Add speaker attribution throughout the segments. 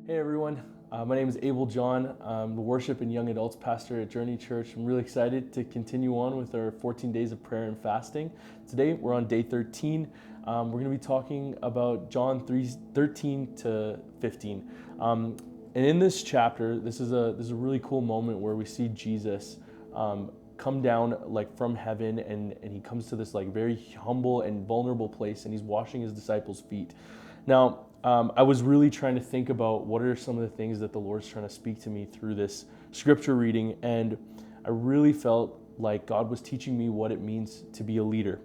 Speaker 1: Hey everyone, my name is Abel John. I'm the worship and young adults pastor at Journey Church. I'm really excited to continue on with our 14 days of prayer and fasting. Today we're on day 13. We're going to be talking about John 3:13 to 15. And in this chapter, this is a really cool moment where we see Jesus come down like from heaven, and he comes to this like very humble and vulnerable place, and he's washing his disciples' feet. Now, I was really trying to think about what are some of the things that the Lord's trying to speak to me through this scripture reading, and I really felt like God was teaching me what it means to be a leader.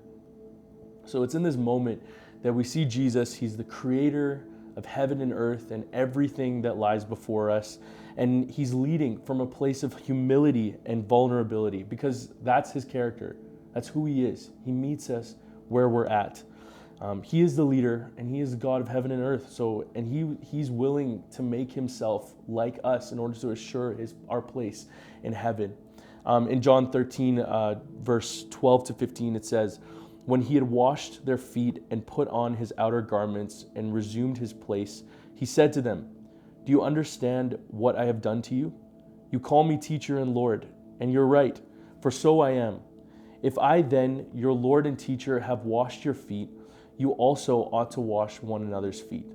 Speaker 1: So it's in this moment that we see Jesus. He's the creator of heaven and earth and everything that lies before us, and he's leading from a place of humility and vulnerability because that's his character. That's who he is. He meets us where we're at. He is the leader, and he is the God of heaven and earth. So, and he's willing to make himself like us in order to assure our place in heaven. In John 13, verse 12 to 15, it says, "When he had washed their feet and put on his outer garments and resumed his place, he said to them, 'Do you understand what I have done to you? You call me teacher and Lord, and you're right, for so I am. If I then, your Lord and teacher, have washed your feet, you also ought to wash one another's feet.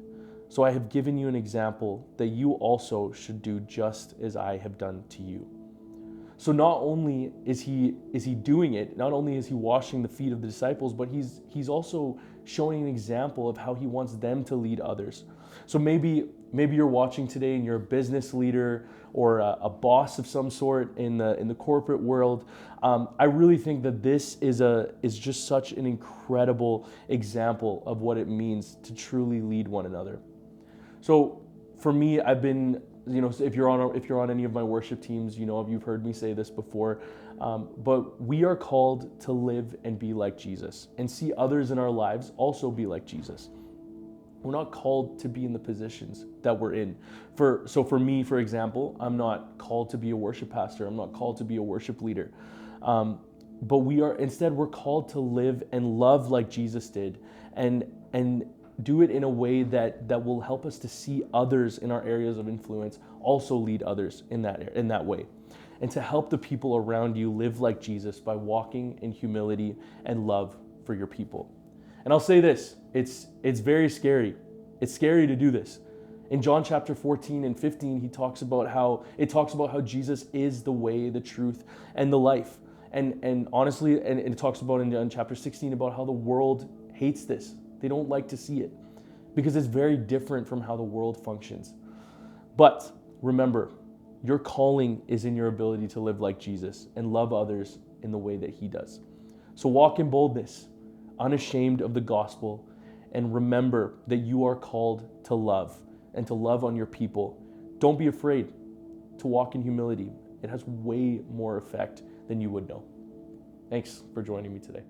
Speaker 1: So I have given you an example that you also should do just as I have done to you.'" So not only is he doing it, not only is he washing the feet of the disciples, but he's also showing an example of how he wants them to lead others. So maybe you're watching today and you're a business leader or a boss of some sort in the corporate world. I really think that this is just such an incredible example of what it means to truly lead one another. So for me, I've been, if you're on any of my worship teams, you've heard me say this before, but we are called to live and be like Jesus and see others in our lives also be like Jesus. We're not called to be in the positions that we're in. So for me, for example, I'm not called to be a worship pastor. I'm not called to be a worship leader. But we're called to live and love like Jesus did, and do it in a way that will help us to see others in our areas of influence also lead others in that way, and to help the people around you live like Jesus by walking in humility and love for your people. And I'll say this, it's very scary. It's scary to do this. In John chapter 14 and 15, it talks about how Jesus is the way, the truth, and the life. And honestly, and it talks about in John chapter 16 about how the world hates this. They don't like to see it because it's very different from how the world functions. But remember, your calling is in your ability to live like Jesus and love others in the way that he does. So walk in boldness, unashamed of the gospel, and remember that you are called to love and to love on your people. Don't be afraid to walk in humility. It has way more effect than you would know. Thanks for joining me today.